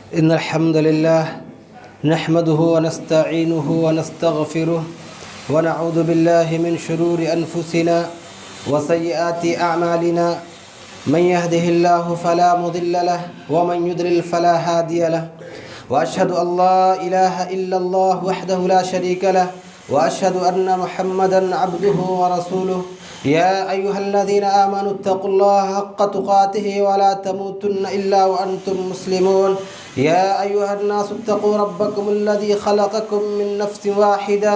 इन्नल हम्दुलिल्लाह नहमदुहु व नस्तईनुहु व नस्तगफिरुह व नऊज़ु बिल्लाहि मिन शुरूरि अनफुसिना व सय्यिआति अअमालिना मन यहदिहिल्लाहु फला मुदिल्ल लहु व मन युद्लिल फला हादिय लहु व अशहदु अल्ला इलाहा इल्लल्लाह वहदहु ला शरीका लहु व अशहदु अन्न मुहम्मदन अब्दुहु व रसूलुहु या अय्युहल्लज़ीना आमनुत्तक़ुल्लाह हक़्क़ तुक़ातिहि व ला तमूतुन्न इल्ला व अंतुम मुस्लिमून या अय्युहन्नासुत्तक़ू रब्बकुमुल्लज़ी ख़लक़कुम मिन नफ़्सिन वाहिदा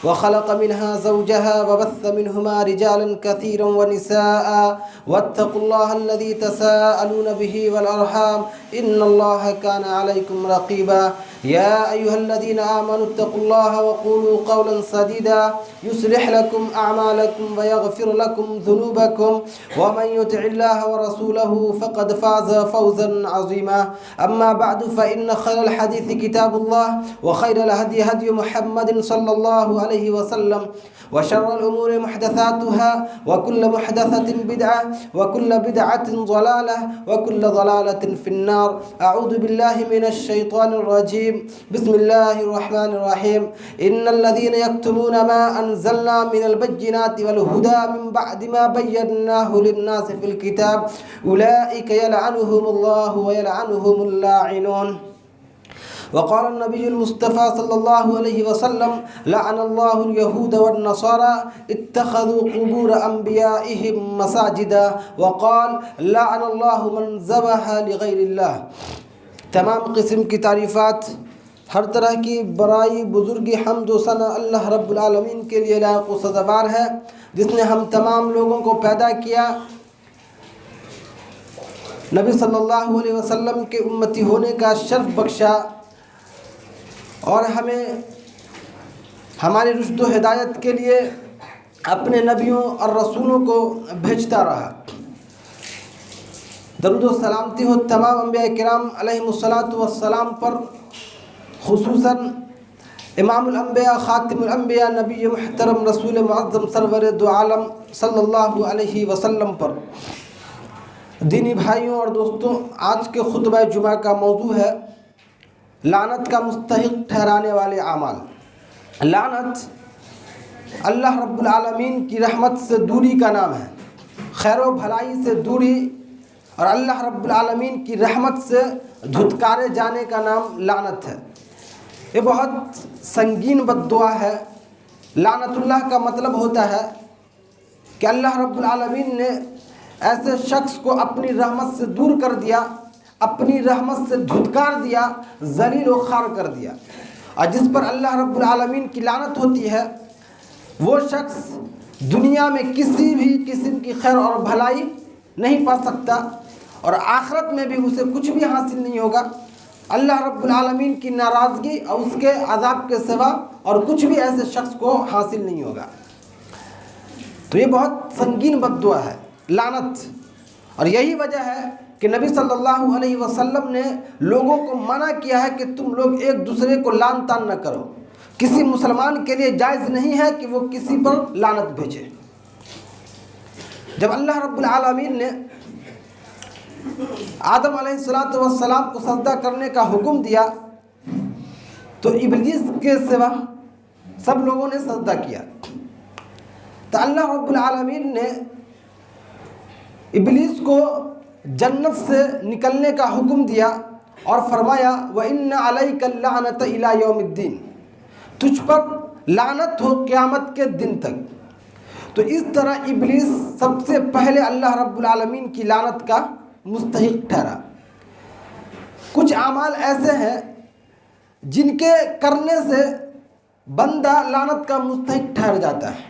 व ख़लक़ मिन्हा ज़ौजहा व बस्स मिन्हुमा रिजालन कसीरन व निसाअ वत्तक़ुल्लाहल्लज़ी तसाअलून बिही वल अर्हाम इन्नल्लाह कान अलैकुम रक़ीबा या अय्युहल्लज़ीना आमनुत्तक़ुल्लाह व क़ूलू क़ौलन सदीदा युस्लिह लकुम अअमालकुम व यग़फिर लकुम ज़ुनूबकुम व मन युतिइल्लाह व रसूलहु फ़क़द फ़ाज़ फ़ौज़न अज़ीमा अम्मा बअदु फ़इन्न ख़ैरल हदीसी किताबुल्लाह व खैरल हदी हदी मुहम्मदिन सल्लल्लाहु अलैहि वसल्लम व शर्रल उमूरि मुहदसातुहा व कुल्लु मुहदसतिन बिदअह व कुल्लु बिदअतिन ज़लालह व कुल्लु ज़लालतिन फिन्नार अऊज़ु बिल्लाहि मिनश शैतानिर रजीम बिस्मिल्लाहिर रहमानिर रहीम इन्नल्लज़ीना यक्तुमूना मा अनज़लना मिनल बय्यिनाति वल हुदा मिन बअदि मा बय्यनाहु लिन्नासि फ़िल किताब उलाइका यलअनुहुमुल्लाहु व यलअनुहुमुल लाइनून वक़ाल नबीयुल मुस्तफ़ा सल्लल्लाहु अलैहि वसल्लम लअनल्लाहुल यहूद वन नसारा इत्तख़ज़ू क़ुबूर अंबियाइहिम मसाजिदा वक़ाल लअनल्लाहु मन ज़बह लिग़ैरिल्लाह। तमाम किस्म की तारीफ़ात, हर तरह की बड़ाई, बुज़ुर्गी, हम्द व सना अल्लाह रब्बुल आलमीन के लिए लायक़ व सज़ावार है, जिसने हम तमाम लोगों को पैदा किया, नबी सल्लल्लाहु अलैहि वसल्लम के उम्मती होने का शर्फ बख्शा और हमें हमारी रुश्द व हिदायत के लिए अपने नबियों और रसूलों को भेजता रहा। दरूद व सलामती हो तमाम अंबिया किराम अलैहिमुस्सलातु वस्सलाम पर, खुसूसन इमामुल अंबिया खातिमुल अंबिया नबी मुहतरम रसूल मुअज़्ज़म सरवर दो आलम सल्लल्लाहु अलैहि वसल्लम पर। दीनी भाइयों और दोस्तों, आज के खुतबा जुमा का मौजू है लानत का मुस्तहिक ठहराने वाले आमाल। लानत अल्लाह रब्बुल आलमीन की रहमत से दूरी का नाम है, खैर व भलाई से दूरी और अल्लाह रब्बुल आलमीन की रहमत से धुतकारे जाने का नाम लानत है। ये बहुत संगीन बद्दुआ है। लानतुल्लाह का मतलब होता है कि अल्लाह रब्बुल आलमीन ने ऐसे शख्स को अपनी रहमत से दूर कर दिया, अपनी रहमत से धुतकार दिया, ज़लील व ख़ार कर दिया। और जिस पर अल्लाह रब्बुल आलमीन की लानत होती है, वो शख्स दुनिया में किसी भी किस्म की खैर और भलाई नहीं पा सकता और आखिरत में भी उसे कुछ भी हासिल नहीं होगा। अल्लाह रब्बुल आलमीन की नाराज़गी और उसके अज़ाब के सिवा और कुछ भी ऐसे शख्स को हासिल नहीं होगा। तो ये बहुत संगीन बद्दुआ है लानत। और यही वजह है कि नबी सल्लल्लाहु अलैहि वसल्लम ने लोगों को मना किया है कि तुम लोग एक दूसरे को लान तान न करो। किसी मुसलमान के लिए जायज़ नहीं है कि वो किसी पर लानत भेजे। जब अल्लाह रब्बुल आलमीन ने आदम अलैहिस्सलातु वस्सलाम को सजदा करने का हुक्म दिया तो इब्लीस के सिवा सब लोगों ने सजदा किया। तो अल्लाह रब्बुल आलमीन ने इब्लीस को जन्नत से निकलने का हुक्म दिया और फरमाया व इन्ना अलैका लानत इला यौमिद्दीन, तुझ पर लानत हो क़यामत के दिन तक। तो इस तरह इब्लीस सबसे पहले अल्लाह रब्बुल आलमीन की लानत का मुस्तहिक ठहरा। कुछ आमाल ऐसे हैं जिनके करने से बंदा लानत का मुस्तहिक ठहर जाता है।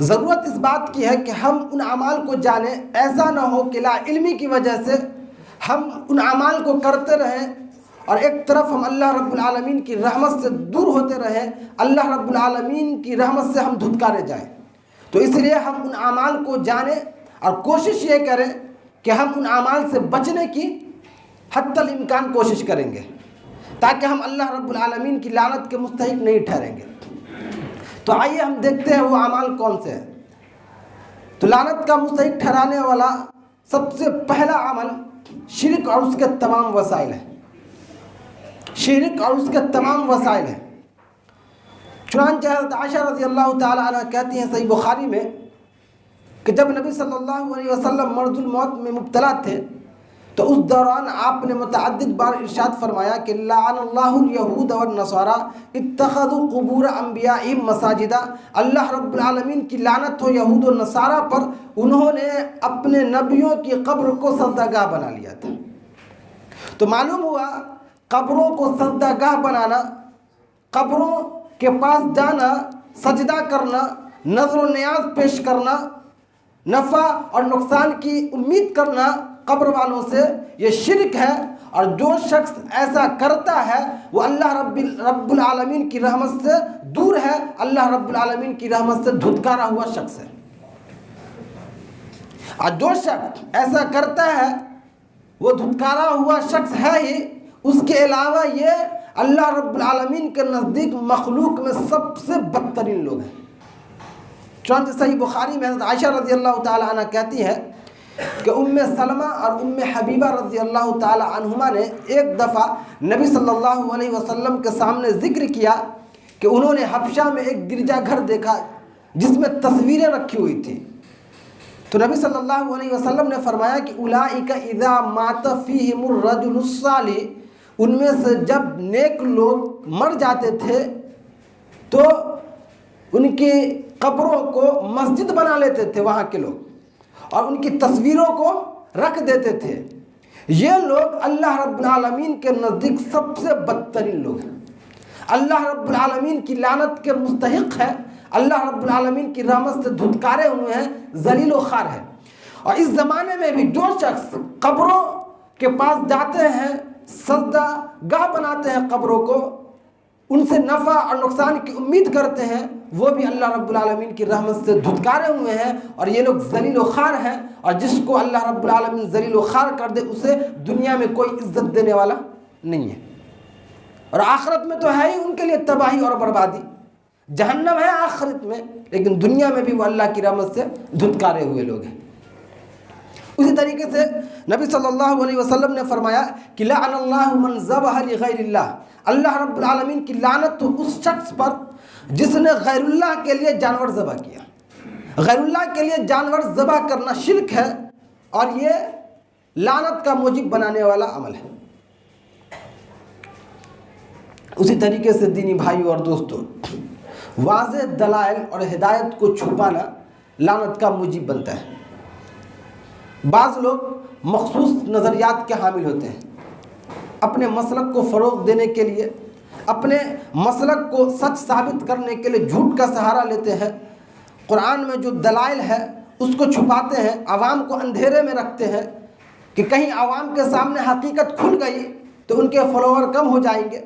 ज़रूरत इस बात की है कि हम उन अमाल को जानें, ऐसा ना हो कि लाइल्मी की वजह से हम उन अमाल को करते रहें और एक तरफ हम अल्लाह रब्बुल आलमीन की रहमत से दूर होते रहें, अल्लाह रब्बुल आलमीन की रहमत से हम धुतकारे जाएं। तो इसलिए हम उन अमाल को जानें और कोशिश ये करें कि हम उन अमाल से बचने की हत्तल इम्कान कोशिश करेंगे ताकि हम अल्लाह रब्बुल आलमीन की लानत के मुस्तहिक नहीं ठहरेंगे। तो आइए हम देखते हैं वो अमाल कौन से हैं। तो लानत का मुस्तहिक ठहराने वाला सबसे पहला अमल शिर्क और उसके तमाम वसाइल है। शिरक और उसके तमाम वसाइल हैं। चुनांचे हज़रत आयशा रज़ी अल्लाह ताला अन्हा कहती हैं सही बुखारी में कि जब नबी सल्लल्लाहु अलैहि वसल्लम मर्जुल मौत में मुब्तला थे तो उस दौरान आपने मुतअद्दिद बार इरशाद फरमाया कि लाअनल्लाहुल यहूद वन नसारा इत्तखज़ू क़ुबूर अंबियाइहिम मसाजिदा। अल्लाह रब्बुल आलमीन की लानत हो यहूद और नसारा पर, उन्होंने अपने नबियों की कब्र को सजदागाह बना लिया था। तो मालूम हुआ कब्रों को सजदागाह बनाना, कब्रों के पास जाना, सजदा करना, नज़र नियाज पेश करना, नफ़ा और नुकसान की उम्मीद करना कब्र वालों से, ये शिरक है। और जो शख्स ऐसा करता है वो अल्लाह रब्बुल आलमीन की रहमत से दूर है, अल्लाह रब्बुल आलमीन की रहमत से धुतकारा हुआ शख्स है। और जो शख्स ऐसा करता है वो धुतकारा हुआ शख्स है ही। उसके अलावा ये अल्लाह रब्बुल आलमीन के नज़दीक मखलूक में सबसे बदतरीन लोग हैं। चुनांचे सही बुखारी में हज़रत आयशा रज़ी अल्लाह ताला अन्हा कहती है कि उम्मे सलमा और उम्मे हबीबा रज़ी अल्लाह ताला अन्हुमा ने एक दफ़ा नबी सल्लल्लाहु अलैहि वसल्लम के सामने ज़िक्र किया कि उन्होंने हबशा में एक गिरजाघर देखा जिसमें तस्वीरें रखी हुई थी। तो नबी सल्लल्लाहु अलैहि वसल्लम ने फरमाया कि उलाइका इज़ा मात फ़ीहिमुर रजुलुस सालिह, उनमें से जब नेक लोग मर जाते थे तो उनकी कब्रों को मस्जिद बना लेते थे वहाँ के लोग और उनकी तस्वीरों को रख देते थे। ये लोग अल्लाह रब्बुल आलमीन के नज़दीक सबसे बदतरीन लोग हैं, अल्लाह रब्बुल आलमीन की लानत के मुस्तहिक है, अल्लाह रब्बुल आलमीन की रहमत से धुतकारे हुए हैं, जलील व खार है। और इस ज़माने में भी जो शख्स कब्रों के पास जाते हैं, सजदा गाह बनाते हैं कब्रों को, उनसे नफ़ा और नुकसान की उम्मीद करते हैं, वो भी अल्लाह रब्बुल आलमीन की रहमत से धुतकारे हुए हैं और ये लोग जलील व खार हैं। और जिसको अल्लाह रब्बुल आलमीन जलील व खार कर दे उसे दुनिया में कोई इज्जत देने वाला नहीं है और आखिरत में तो है ही उनके लिए तबाही और बर्बादी, जहन्नम है आखिरत में, लेकिन दुनिया में भी वो अल्लाह की रहमत से धुतकारे हुए लोग हैं। उसी तरीके से नबी सल्लल्लाहु अलैहि वसल्लम ने फरमाया कि लअनल्लाहु मन ज़बह लिग़ैरिल्लाह, अल्लाह रब्बुल आलमीन की लानत तो उस शख्स पर जिसने गैरुल्लाह के लिए जानवर ज़बह किया। गैरुल्लाह के लिए जानवर ज़बह करना शिरक है और ये लानत का मूजिब बनाने वाला अमल है। उसी तरीके से दीनी भाइयों और दोस्तों, वाज़ेह दलाइल और हिदायत को छुपाना लानत का मूजिब बनता है। बाज़ लोग मखसूस नज़रियात के हामिल होते हैं, अपने मसलक को फ़रोग़ देने के लिए, अपने मसलक को सच साबित करने के लिए झूठ का सहारा लेते हैं। कुरान में जो दलाइल है उसको छुपाते हैं, आवाम को अंधेरे में रखते हैं कि कहीं आवाम के सामने हकीकत खुल गई तो उनके फॉलोअर कम हो जाएंगे।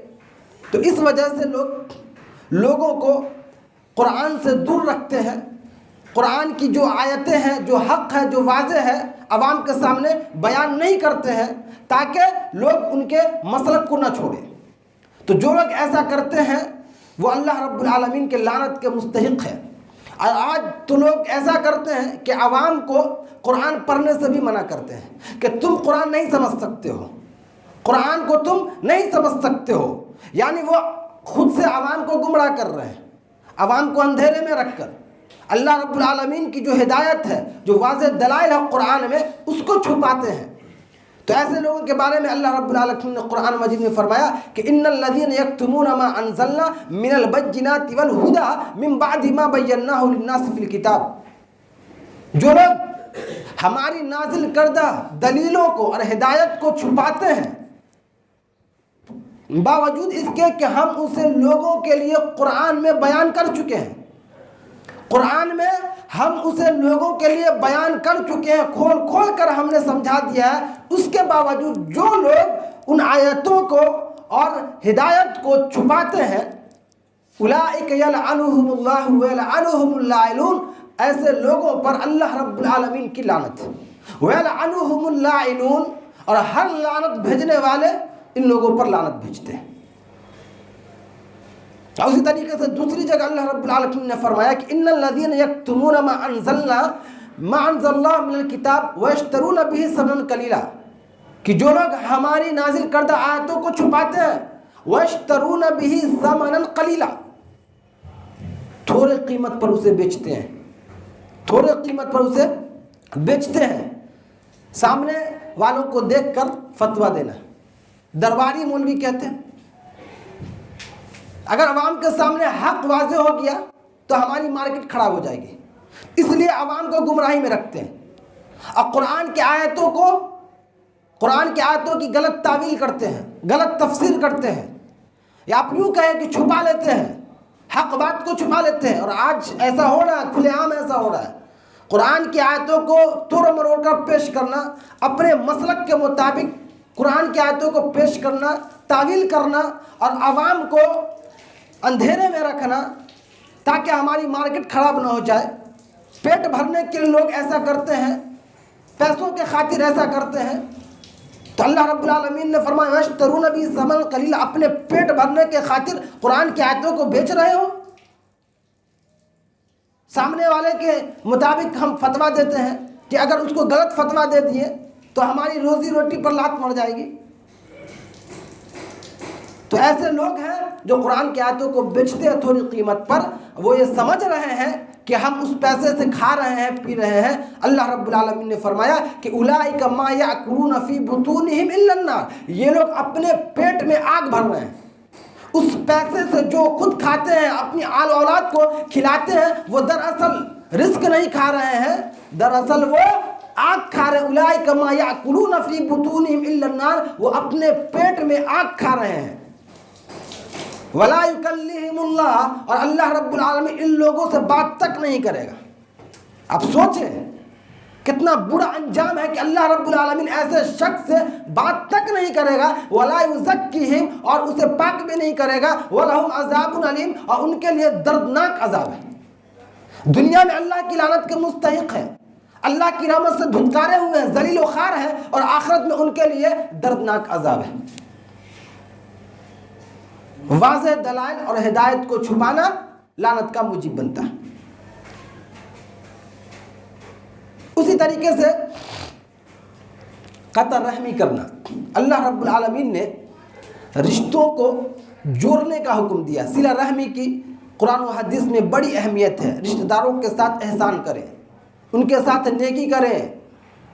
तो इस वजह से लोगों को कुरान से दूर रखते हैं। कुरान की जो आयतें हैं, जो हक़ है, जो वाज़ेह है, आवाम के सामने बयान नहीं करते हैं ताकि लोग उनके मसलक को न छोड़ें। तो जो लोग ऐसा करते हैं वो अल्लाह रब्बुल आलमीन के लानत के मुस्तहिक है। और आज तो लोग ऐसा करते हैं कि आवाम को कुरान पढ़ने से भी मना करते हैं कि तुम कुरान नहीं समझ सकते हो, कुरान को तुम नहीं समझ सकते हो। यानी वो खुद से आवाम को गुमराह कर रहे हैं, आवाम को अंधेरे में रखकर अल्लाह रब्बुल आलमीन की जो हिदायत है, जो वाज़ेह दलाइल है कुरान में, उसको छुपाते हैं। तो ऐसे लोगों के बारे में अल्लाह रब्बुल आलमीन ने कुरान मजीद में फरमाया कि इन्नल लज़ीना यक्तुमूना मा अंज़लना मिनल बय्यिनाति वल हुदा मिन बअदि मा बय्यनाहु लिन्नासि फिल किताब, जो लोग हमारी नाजिल करदा दलीलों को और हिदायत को छुपाते हैं बावजूद इसके कि हम उसे लोगों के लिए कुरान में बयान कर चुके हैं, कुरान में हम उसे लोगों के लिए बयान कर चुके हैं, खोल खोल कर हमने समझा दिया है। उसके बावजूद जो लोग उन आयतों को और हिदायत को छुपाते हैं, उलाइका यलअनुहुमुल्लाहु व यलअनुहुमुल लाइनून, ऐसे लोगों पर अल्लाह रब्बुल आलमीन की लानत है। व यलअनुहुमुल लाइनून, और हर लानत भेजने वाले इन लोगों पर लानत भेजते हैं। और उसी तरीके से दूसरी जगह अल्लाह रब्बुल आलमीन ने फरमाया कि इन्नल लज़ीना यक्तुमूना मा अंज़लना मिनल किताब व यश्तरूना बिही समन कलीला, कि जो लोग हमारी नाजिल करदा आयतों को छुपाते हैं, वयश्तरून बिही समनन कलीला, थोड़े कीमत पर उसे बेचते हैं, थोड़े कीमत पर उसे बेचते हैं। सामने वालों को देखकर फतवा देना, दरबारी मौलवी कहते हैं। अगर अवाम के सामने हक वाज़े हो गया तो हमारी मार्केट खराब हो जाएगी, इसलिए अवाम को गुमराही में रखते हैं और कुरान की आयतों की गलत तावील करते हैं, गलत तफसीर करते हैं, या आप यूँ कहें कि छुपा लेते हैं, हक बात को छुपा लेते हैं। और आज ऐसा हो रहा है, खुलेआम ऐसा हो रहा है। कुरान की आयतों को तोड़ मरोड़ कर पेश करना, अपने मसलक के मुताबिक कुरान की आयतों को पेश करना, तावील करना और आवाम को अंधेरे में रखना ताकि हमारी मार्केट खराब ना हो जाए। पेट भरने के लिए लोग ऐसा करते हैं, पैसों के खातिर ऐसा करते हैं। तो अल्लाह रब्बुल आलमीन ने फरमाया वयश्तरून बिही समनन कलीला, अपने पेट भरने के खातिर कुरान की आयतों को बेच रहे हो। सामने वाले के मुताबिक हम फतवा देते हैं कि अगर उसको गलत फतवा दे दिए तो हमारी रोजी रोटी पर लात मर जाएगी। तो ऐसे लोग हैं जो कुरान की आयतों को बेचते हैं थोड़ी कीमत पर। वो ये समझ रहे हैं कि हम उस पैसे से खा रहे हैं, पी रहे हैं। अल्लाह रब्बुल आलमीन ने फरमाया कि उलाइका मा याकुलून फी बुतूनिहिम इल्ला अन्नार, ये लोग अपने पेट में आग भर रहे हैं। उस पैसे से जो खुद खाते हैं, अपनी आल औलाद को खिलाते हैं, वो दरअसल रिस्क नहीं खा रहे हैं, दरअसल वो आग खा रहे हैं। उलाइका मा याकुलून फी बुतूनिहिम इल्ला अन्नार, वो अपने पेट में आग खा रहे हैं। वला युकल्लिहिमुल्लाह, और अल्लाह रब्बुल आलमीन इन लोगों से बात तक नहीं करेगा। आप सोचें कितना बुरा अंजाम है कि अल्लाह रब्बुल आलमीन ऐसे शख्स से बात तक नहीं करेगा। वला युज़क्कीहिम, और उसे पाक भी नहीं करेगा। वलहुम अज़ाबुन अलीम, और उनके लिए दर्दनाक अजाब है। दुनिया में अल्लाह की लानत के मुस्तहिक है, अल्लाह की रहमत से धुतकारे हुए हैं, ज़लील व ख़ार हैं, और आखिरत में उनके लिए दर्दनाक अजाब है। वाज़ेह दलाइल और हिदायत को छुपाना लानत का मुजीब बनता है। उसी तरीके से क़त्ल रहमी करना, अल्लाह रब्बुल आलमीन ने रिश्तों को जोड़ने का हुक्म दिया। सिला रहमी की कुरान और हदीस में बड़ी अहमियत है। रिश्तेदारों के साथ एहसान करें, उनके साथ नेकी करें,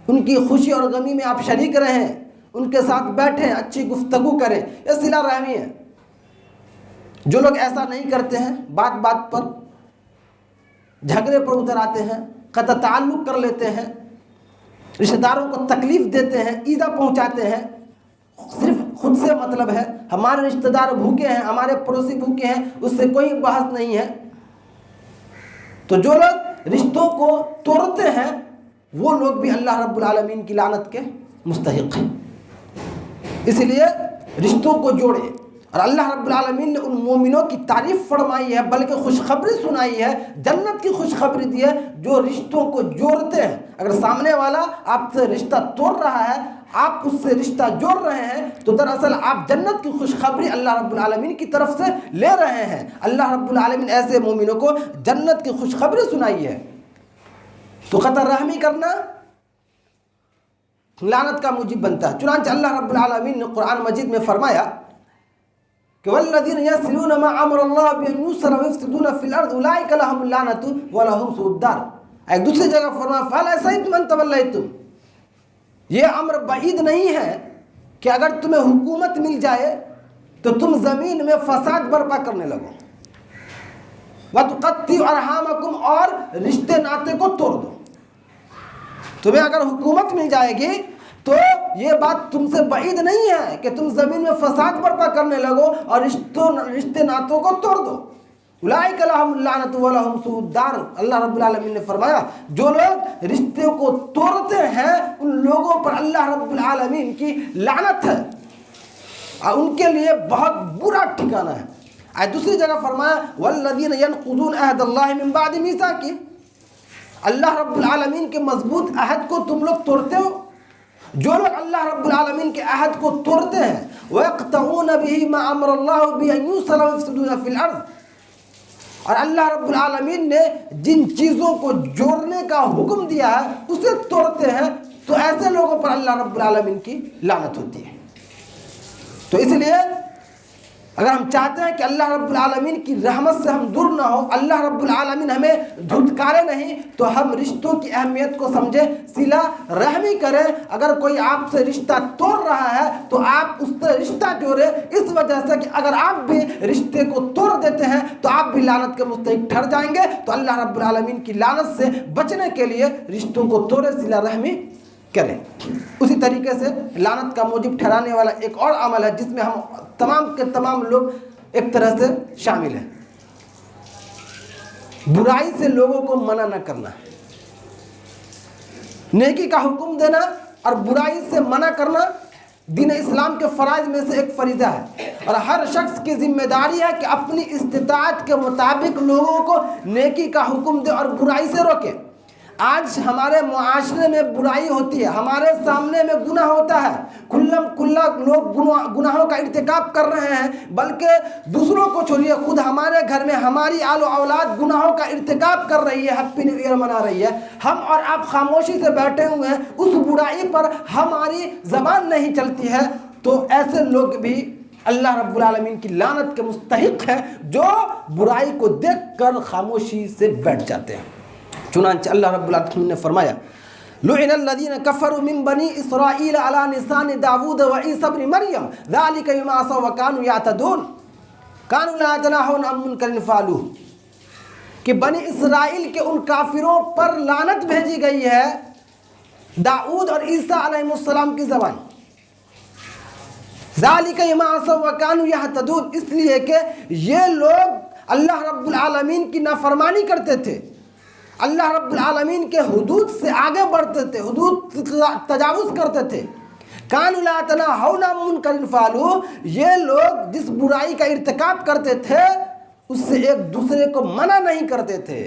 उनकी खुशी और गमी में आप शरीक रहें, उनके साथ बैठें, अच्छी गुफ्तगू करें, यह सिला रहमी है। जो लोग ऐसा नहीं करते हैं, बात बात पर झगड़े पर उतर आते हैं, क़त्ल ताल्लुक़ कर लेते हैं, रिश्तेदारों को तकलीफ़ देते हैं, ईज़ा पहुंचाते हैं, सिर्फ खुद से मतलब है, हमारे रिश्तेदार भूखे हैं, हमारे पड़ोसी भूखे हैं, उससे कोई बहस नहीं है। तो जो लोग रिश्तों को तोड़ते हैं वो लोग भी अल्लाह रब्बुल आलमीन की लानत के मुस्तहिक़ हैं। इसलिए रिश्तों को जोड़े। और अल्लाह रब्बुल आलमीन ने उन मोमिनों की तारीफ़ फरमाई है, बल्कि खुशखबरी सुनाई है, जन्नत की खुशखबरी दी है जो रिश्तों को जोड़ते हैं। अगर सामने वाला आपसे रिश्ता तोड़ रहा है, आप उससे रिश्ता जोड़ रहे हैं, तो दरअसल आप जन्नत की खुशखबरी अल्लाह रब्बुल आलमीन की तरफ से ले रहे हैं। अल्लाह रब्बुल आलमीन ऐसे मोमिनों को जन्नत की खुशखबरी सुनाई है। तो क़त्ल रहमी करना लानत का मुजीब बनता है। चुनांचे अल्लाह रब्बुल आलमीन ने कुरान मजीद में फरमाया कि वल्लज़ीना यस्लूना मा अमरल्लाहु बिही अन युस्रा व युफ़्सिदूना फिल अर्ज़ उलाइका लहुम लानतु व लहुम सूउद दार। एक दूसरी जगह फरमाया फ़अलैसैतुम अन तवल्लैतुम, ये अम्र बईद नहीं है कि अगर तुम्हें हुकूमत मिल जाए तो तुम ज़मीन में फसाद बर्पा करने लगो। व तुक़त्तिउ अरहामकुम, और रिश्ते नाते को तोड़ दो। तुम्हें अगर हुकूमत मिल जाएगी तो ये बात तुमसे बईद नहीं है कि तुम ज़मीन में फसाद बर्पा करने लगो और रिश्ते नातों को तोड़ दो। उलाइका लहुमुल लानतु व लहुम सूउद दार। अल्लाह रब्बुल आलमीन ने फरमाया जो लोग रिश्ते को तोड़ते हैं उन लोगों पर अल्लाह रब्बुल आलमीन की लानत है और उनके लिए बहुत बुरा ठिकाना है। दूसरी जगह फरमाया वल्लज़ीना यनक़ुज़ूना अहदल्लाहि मिन बअदि मीसाक़िही, अल्लाह रब्बुल आलमीन के मजबूत अहद को तुम लोग तोड़ते हो। जो लोग अल्लाह रब्बुल आलमीन के अहद को तोड़ते हैं वयक़तऊना बिही मा अमरल्लाहु बिही अन युस्रा व युफ़्सिदूना फिल अर्ज़, और अल्लाह रब्बुल आलमीन ने जिन चीज़ों को जोड़ने का हुक्म दिया है उसे तोड़ते हैं, तो ऐसे लोगों पर अल्लाह रब्बुल आलमीन की लानत होती है। तो इसलिए अगर हम चाहते हैं कि अल्लाह रब्बुल आलमीन की रहमत से हम दूर ना हो, अल्लाह रब्बुल आलमीन हमें धुतकारे नहीं, तो हम रिश्तों की अहमियत को समझें, सिला रहमी करें। अगर कोई आपसे रिश्ता तोड़ रहा है तो आप उससे रिश्ता जोड़े, इस वजह से कि अगर आप भी रिश्ते को तोड़ देते हैं तो आप भी लानत के मुस्तहिक ठहर जाएंगे। तो अल्लाह रब्बुल आलमीन की लानत से बचने के लिए रिश्तों को तोड़े, सिला रहमी करें। उसी तरीके से लानत का मूजिब ठहराने वाला एक और अमल है जिसमें हम तमाम के तमाम लोग एक तरह से शामिल हैं, बुराई से लोगों को मना न करना। नेकी का हुक्म देना और बुराई से मना करना दीन इस्लाम के फ़राइज़ में से एक फरीज़ा है, और हर शख्स की जिम्मेदारी है कि अपनी इस्तिताअत के मुताबिक लोगों को नेकी का हुक्म दे और बुराई से रोके। आज हमारे मुआशरे में बुराई होती है, हमारे सामने में गुनाह होता है, खुल्लम खुल्ला लोग गुनाहों का इर्तिकाब कर रहे हैं, बल्कि दूसरों को छोड़िए खुद हमारे घर में हमारी आलो औलाद गुनाहों का इर्तिकाब कर रही है, हैप्पी न्यू ईयर मना रही है। हम और आप खामोशी से बैठे हुए हैं, उस बुराई पर हमारी ज़बान नहीं चलती है, तो ऐसे लोग भी अल्लाह रब्बुल आलमीन की लानत के मुस्तहिक है जो बुराई को देखकर खामोशी से बैठ जाते हैं। चुनांचे अल्लाह रब्बुल आलमीन ने फरमाया, लुइनल्लज़ीना कफ़रू मिन बनी इसराईल अला लिसानि दाऊद व ईसा इब्न मरियम ज़ालिका बिमा असव व कानू यातदून कानू ला यतनाहून अन मुनकरिन फ़अलूह, कि बनी इसराइल के उन काफिरों पर लानत भेजी गई है दाऊद और ईसा अलैहिस्सलाम की ज़बान। ज़ालिका बिमा असव व कानू यातदून, इसलिए कि ये लोग अल्लाह रब्बुल आलमीन की नाफरमानी करते थे, अल्लाह रब्बुल आलमीन के हुदूद से आगे बढ़ते थे, हुदूद तजावुज़ करते थे। कानू ला यतनाहून अन मुनकरिन फ़अलूह, ये लोग जिस बुराई का इर्तिकाब करते थे उससे एक दूसरे को मना नहीं करते थे,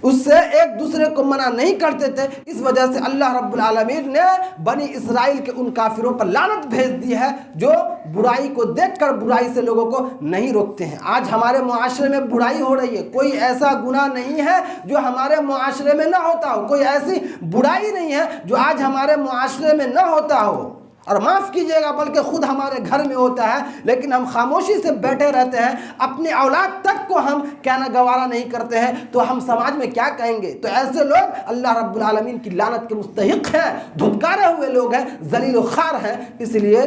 उससे एक दूसरे को मना नहीं करते थे। इस वजह से अल्लाह रब्बुल आलमीन ने बनी इसराइल के उन काफिरों पर लानत भेज दी है जो बुराई को देखकर बुराई से लोगों को नहीं रोकते हैं। आज हमारे मुआशरे में बुराई हो रही है, कोई ऐसा गुनाह नहीं है जो हमारे मुआशरे में ना होता हो, कोई ऐसी बुराई नहीं है जो आज हमारे मुआशरे में ना होता हो, और माफ़ कीजिएगा बल्कि खुद हमारे घर में होता है, लेकिन हम खामोशी से बैठे रहते हैं, अपनी औलाद तक को हम कहना गवारा नहीं करते हैं, तो हम समाज में क्या कहेंगे। तो ऐसे लोग अल्लाह रब्बुल आलमीन की लानत के मुस्तहिक हैं, धुतकारे हुए लोग हैं, जलील व खार हैं। इसलिए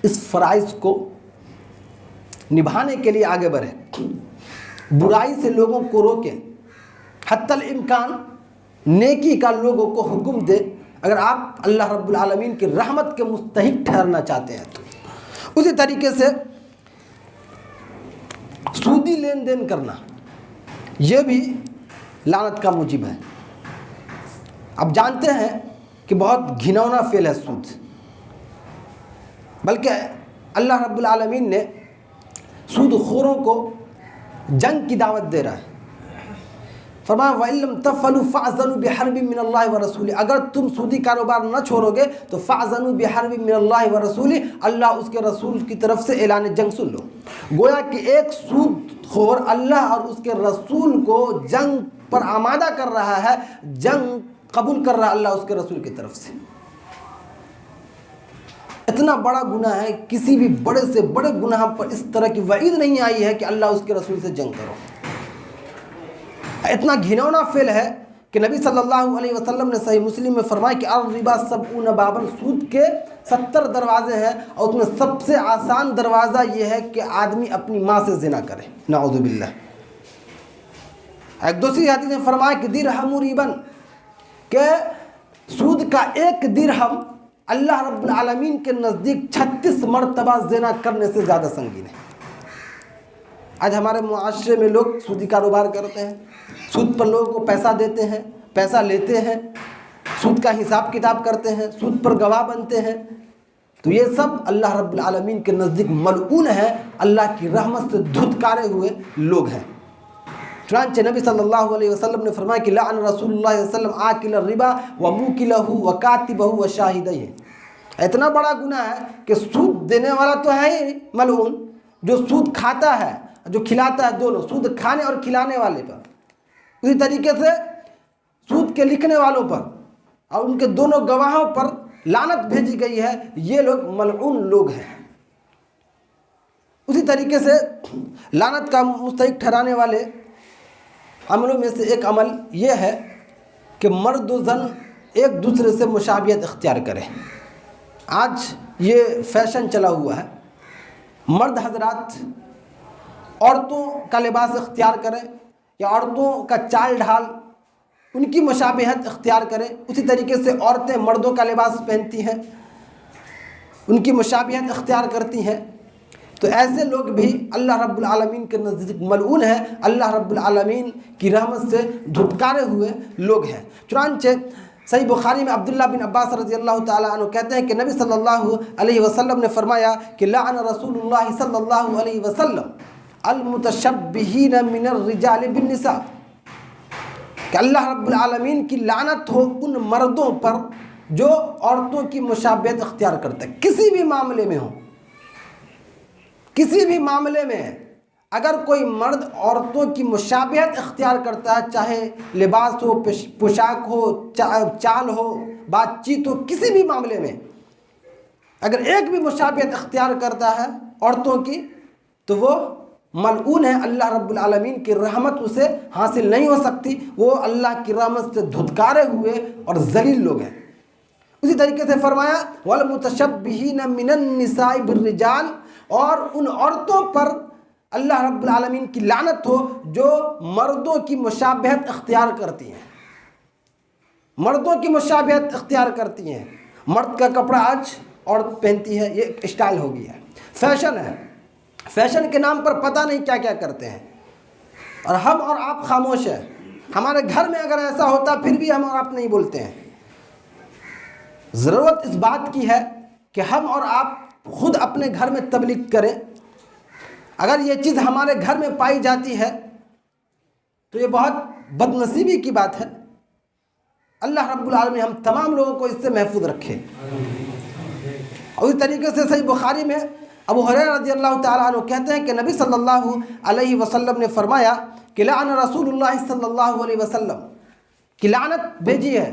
इस फ़राइज़ को निभाने के लिए आगे बढ़े, बुराई से लोगों को रोकें, हत्तल इम्कान नेकी का लोगों को हुक्म दे, अगर आप अल्लाह रब्बुल आलमीन की रहमत के मुस्तहिक ठहरना चाहते हैं तो। उसी तरीके से सूदी लेन देन करना यह भी लानत का मूजिब है। अब जानते हैं कि बहुत घिनौना फेल है सूद, बल्कि अल्लाह रब्बुल आलमीन ने सूदखोरों को जंग की दावत दे रहा है। फरमाया वइल्लम तफ़अलू फ़अज़नु बिहर्बिन मिनल्लाहि व रसूली, अगर तुम सूदी कारोबार न छोड़ोगे तो फ़अज़नु बिहर्बिन मिनल्लाहि व रसूली, अल्लाह उसके रसूल की तरफ से ऐलान जंग सुन लो। गोया कि एक सूदखोर अल्लाह और उसके रसूल को जंग पर आमादा कर रहा है, जंग कबूल कर रहा है अल्लाह उसके रसूल की तरफ से। इतना बड़ा गुनाह है, किसी भी बड़े से बड़े गुनाह पर इस तरह की वईद नहीं आई है कि अल्लाह उसके रसूल से जंग करो। इतना घिनौना फेल है कि नबी सल्लल्लाहु अलैहि वसल्लम ने सही मुस्लिम में फरमाया कि अर-रिबा सबऊन बाबन, सूद के 70 दरवाजे हैं और उसमें सबसे आसान दरवाज़ा ये है कि आदमी अपनी माँ से ज़िना करे, नाऊज़ु बिल्लाह। एक दूसरी हदीस में फरमाया कि दिरहमु रिबन, के सूद का एक दिरहम अल्लाह रब्बुल आलमीन के नज़दीक 36 मरतबा ज़िना करने से ज़्यादा संगीन है। आज हमारे मुआशरे में लोग सूदी कारोबार करते हैं, सूद पर लोगों को पैसा देते हैं, पैसा लेते हैं, सूद का हिसाब किताब करते हैं, सूद पर गवाह बनते हैं, तो ये सब अल्लाह रब्बुल आलमीन के नज़दीक मलऊन है, अल्लाह की रहमत से धुतकारे हुए लोग हैं। चुनांचे नबी सल्लल्लाहु अलैहि वसल्लम ने फरमाया कि लाअन रसूलुल्लाह सल्लल्लाहु अलैहि वसल्लम आकिल रिबा व मुकिलहु व कातिबहु व शाहिदैहि। इतना बड़ा गुनाह है कि सूद देने वाला तो है ही मलऊन, जो सूद खाता है, जो खिलाता है, दोनों, सूद खाने और खिलाने वाले पर, उसी तरीके से सूद के लिखने वालों पर और उनके दोनों गवाहों पर लानत भेजी गई है। ये लोग मलऊन लोग हैं। उसी तरीके से लानत का मुस्तहिक ठहराने वाले अमलों में से एक अमल यह है कि मर्द व ज़न एक दूसरे से मुशाबियत इख्तियार करें। आज ये फैशन चला हुआ है, मर्द हजरात औरतों का लिबास इख्तियार करें या औरतों का चाल ढाल उनकी मुशाबिहत इख्तियार करें। उसी तरीके से औरतें मर्दों का लिबास पहनती हैं, उनकी मुशाबिहत इख्तियार करती हैं। तो ऐसे लोग भी अल्लाह रब्बुल आलमीन के नज़दीक मलऊन है, अल्लाह रब्बुल आलमीन की रहमत से धुतकारे हुए लोग हैं। चुनांचे सही बुखारी में अब्दुल्लाह बिन अब्बास रज़ियल्लाहु ताला अन्हु कहते हैं कि नबी सल्लल्लाहु अलैहि वसल्लम ने फरमाया कि लाअन रसूलुल्लाह सल्लल्लाहु अलैहि वसल्लम अल-मुतशब्बिहीन मिनर रिजाल बिन निसा, कि अल्लाह रब्बुल आलमीन की लानत हो उन मर्दों पर जो औरतों की मुशाबिहत इख्तियार करते हैं। किसी भी मामले में हो, किसी भी मामले में अगर कोई मर्द औरतों की मुशाबिहत इख्तियार करता है, चाहे लिबास हो, पोशाक हो, चाल हो, बातचीत हो, किसी भी मामले में अगर एक भी मुशाबिहत इख्तियार करता है औरतों की, तो वो मलऊन है। अल्लाह रब्बुल आलमीन की रहमत उसे हासिल नहीं हो सकती, वो अल्लाह की रहमत से धुतकारे हुए और जलील लोग हैं। उसी तरीके से फरमाया वल मुतशब्बिहीन मिनन निसाई बिर्रिजाल, और उन औरतों पर अल्लाह रब्बुल आलमीन की लानत हो जो मर्दों की मुशाबिहत इख्तियार करती हैं, मर्दों की मुशाबिहत इख्तियार करती हैं। मर्द का कपड़ा आज औरत पहनती है, ये स्टाइल हो गया है, फैशन है। फैशन के नाम पर पता नहीं क्या क्या करते हैं, और हम और आप खामोश हैं। हमारे घर में अगर ऐसा होता फिर भी हम और आप नहीं बोलते हैं। ज़रूरत इस बात की है कि हम और आप खुद अपने घर में तबलीग करें। अगर ये चीज़ हमारे घर में पाई जाती है तो ये बहुत बदनसीबी की बात है। अल्लाह रब्बुल आलमीन हम तमाम लोगों को इससे महफूज रखे। और इस तरीके से सही बुखारी में अबू हुरैरा रज़ियल्लाहु ताला अन्हु कहते हैं कि नबी सल्लल्लाहु अलैहि वसल्लम ने फरमाया कि लाअन रसूलुल्लाह सल्लल्लाहु अलैहि वसल्लम, की लानत भेजी है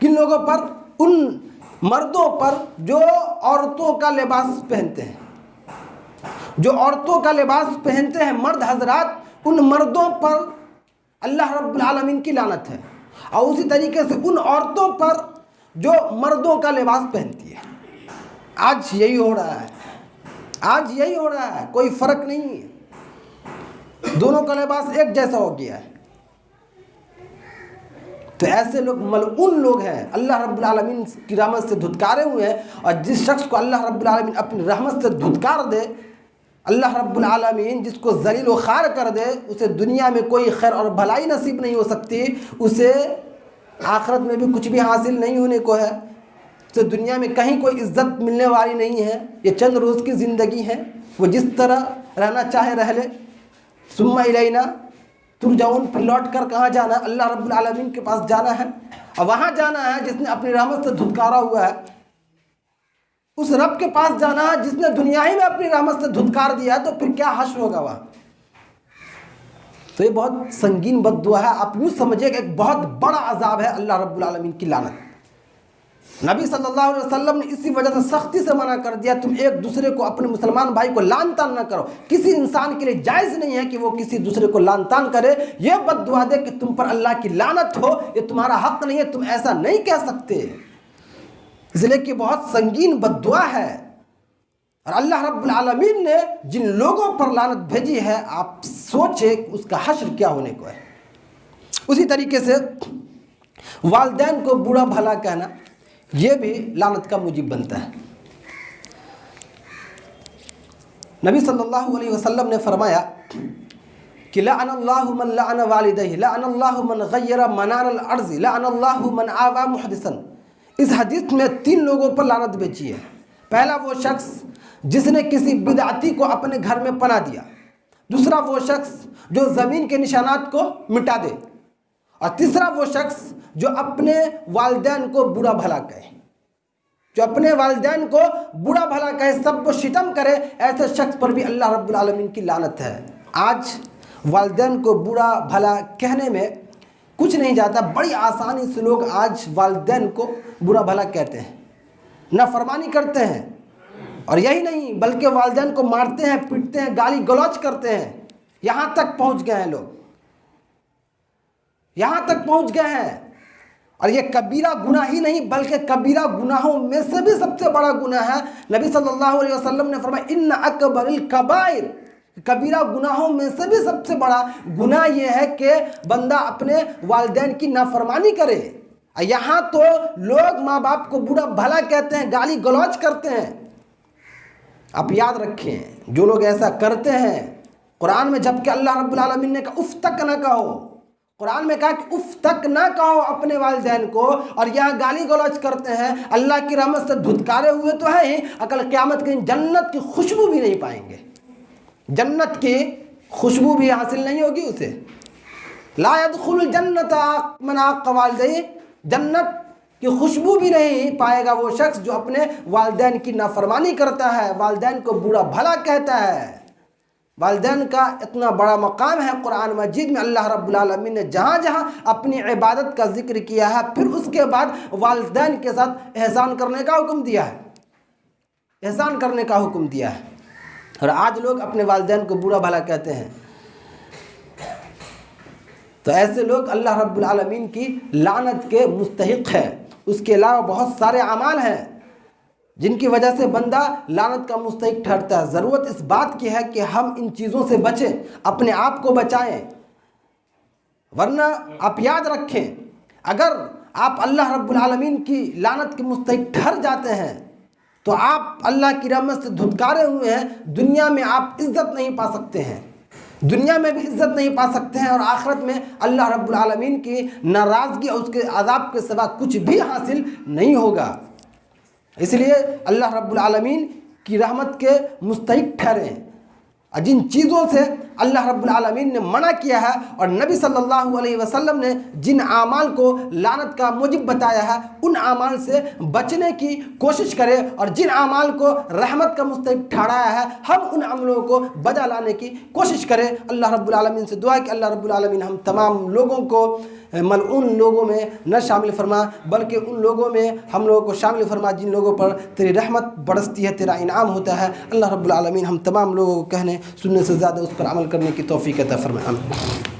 किन लोगों पर? उन मर्दों पर जो औरतों का लिबास पहनते हैं, जो औरतों का लिबास पहनते हैं मर्द हजरात, उन मर्दों पर अल्लाह रब्बुल आलमीन की लानत है। और उसी तरीके से उन औरतों पर जो मर्दों का लिबास पहनती है। आज यही हो रहा है, आज यही हो रहा है, कोई फ़र्क नहीं है, दोनों का लिबास एक जैसा हो गया है। तो ऐसे लोग मलऊन लोग हैं, अल्लाह रब्बुल आलमीन की रहमत से धुतकारे हुए हैं। और जिस शख्स को अल्लाह रब्बुल आलमीन अपनी रहमत से धुतकार दे, अल्लाह रब्बुल आलमीन जिसको ज़लील व ख़ार कर दे, उसे दुनिया में कोई खैर और भलाई नसीब नहीं हो सकती, उसे आखिरत में भी कुछ भी हासिल नहीं होने को है। तो दुनिया में कहीं कोई इज़्ज़त मिलने वाली नहीं है। ये चंद रोज़ की ज़िंदगी है, वो जिस तरह रहना चाहे रह ले। सुम्मा इलैना तुरजाऊन, फिर लौट कर कहाँ जाना? अल्लाह रब्बुल आलमीन के पास जाना है, और वहाँ जाना है जिसने अपनी रहमत से धुतकारा हुआ है। उस रब के पास जाना है जिसने दुनिया ही में अपनी रहमत से धुतकार दिया है। तो फिर क्या हश्र होगा वहाँ? तो ये बहुत संगीन बद्दुआ है। आप यूँ समझिए कि एक बहुत बड़ा अजाब है अल्लाह रब्बुल आलमीन की लानत। नबी सल्लल्लाहु अलैहि वसल्लम ने इसी वजह से सख्ती से मना कर दिया, तुम एक दूसरे को, अपने मुसलमान भाई को लान तान न करो। किसी इंसान के लिए जायज़ नहीं है कि वो किसी दूसरे को लान तान करे, ये बद्दुआ दे कि तुम पर अल्लाह की लानत हो, ये तुम्हारा हक़ नहीं है, तुम ऐसा नहीं कह सकते। इसलिए कि बहुत संगीन बद्दुआ है। और अल्लाह रब्बुल आलमीन ने जिन लोगों पर लानत भेजी है, आप सोचे उसका हश्र क्या होने को है। उसी तरीके से वालिदैन को बुरा भला कहना, ये भी लानत का मुजीब बनता है। नबी सल्लल्लाहु अलैहि वसल्लम ने फरमाया कि लअनल्लाहु मन लअन वालिदैहि, लअनल्लाहु मन गय्यरा मनारल अर्ज़ि, लअनल्लाहु मन आवा मुहदिसन। इस हदीस में 3 लोगों पर लानत भेजी है। पहला वो शख्स जिसने किसी बिदअती को अपने घर में पनाह दिया, दूसरा वो शख्स जो ज़मीन के निशानात को मिटा दे, और तीसरा वो शख्स जो अपने वालिदैन को बुरा भला कहे, जो अपने वालिदैन को बुरा भला कहे, सबको सितम करे, ऐसे शख्स पर भी अल्लाह रब्बुल आलमीन की लानत है। आज वालिदैन को बुरा भला कहने में कुछ नहीं जाता, बड़ी आसानी से लोग आज वालिदैन को बुरा भला कहते हैं, नाफरमानी करते हैं। और यही नहीं बल्कि वालिदैन को मारते हैं, पीटते हैं, गाली गलौज करते हैं। यहाँ तक पहुँच गए हैं लोग, यहाँ तक पहुँच गए हैं। और ये कबीरा गुनाह ही नहीं बल्कि कबीरा गुनाहों में से भी सबसे बड़ा गुनाह है। नबी सल्लल्लाहु अलैहि वसल्लम ने फरमाया इन्न अकबरिल कबाइर, कबीरा गुनाहों में से भी सबसे बड़ा गुनाह ये है कि बंदा अपने वालिदैन की नाफरमानी करे। यहाँ तो लोग माँ बाप को बुरा भला कहते हैं, गाली गलौज करते हैं। आप याद रखें, जो लोग ऐसा करते हैं, कुरान में जबकि अल्लाह रब्बुल आलमीन ने कहा उफ तक ना कहो, कुरान में कहा कि उफ तक ना कहो अपने वालिदैन को, और यहाँ गाली गलौज करते हैं, अल्लाह की रहमत से धुतकारे हुए तो है ही, अकल क़यामत के दिन जन्नत की खुशबू भी नहीं पाएंगे, जन्नत की खुशबू भी हासिल नहीं होगी उसे। ला यदखुलुल जन्नत मन आक़ वालिदैहि, जन्नत की खुशबू भी नहीं पाएगा वो शख्स जो अपने वालिदैन की नाफरमानी करता है, वालिदैन को बुरा भला कहता है। वालिदैन का इतना बड़ा मकाम है कुरान मजीद में, अल्लाह रब्बुल आलमीन ने जहाँ जहाँ अपनी इबादत का जिक्र किया है, फिर उसके बाद वालिदैन के साथ एहसान करने का हुक्म दिया है, एहसान करने का हुक्म दिया है। और आज लोग अपने वालिदैन को बुरा भला कहते हैं। तो ऐसे लोग अल्लाह रब्बुल आलमीन की लानत के मुस्तहिक है। उसके अलावा बहुत सारे अमाल हैं जिनकी वजह से बंदा लानत का मुस्तहिक ठहरता है। ज़रूरत इस बात की है कि हम इन चीज़ों से बचें, अपने आप को बचाएं, वरना आप याद रखें अगर आप अल्लाह रब्बुल आलमीन की लानत के मुस्तहिक ठहर जाते हैं तो आप अल्लाह की रहमत से धुतकारे हुए हैं। दुनिया में आप इज़्ज़त नहीं पा सकते हैं, दुनिया में भी इज़्ज़त नहीं पा सकते हैं, और आखिरत में अल्लाह रब्बुल आलमीन की नाराज़गी और उसके अज़ाब के सिवा कुछ भी हासिल नहीं होगा। इसलिए अल्लाह रब्बुल आलमीन की रहमत के मुस्तहिक ठहरें। जिन चीज़ों से अल्लाह रब्बुल आलमीन ने मना किया है और नबी सल्लल्लाहु अलैहि वसल्लम ने जिन आमाल को लानत का मुजिब बताया है, उन आमाल से बचने की कोशिश करें, और जिन आमाल को रहमत का मुस्तहिक ठहराया है हम उन अमलों को बजा लाने की कोशिश करें। अल्लाह रब्बुल आलमीन से दुआ है कि अल्लाह रब्बुल आलमीन हम तमाम लोगों को मलऊन लोगों में न शामिल फरमा, बल्कि उन लोगों में हम लोगों को शामिल फरमा जिन लोगों पर तेरी रहमत बरसती है, तेरा इनाम होता है। अल्लाह रब्बुल आलमीन हम तमाम लोगों को कहने सुनने से ज़्यादा उस पर अमल करने की तौफीक अता फरमाए।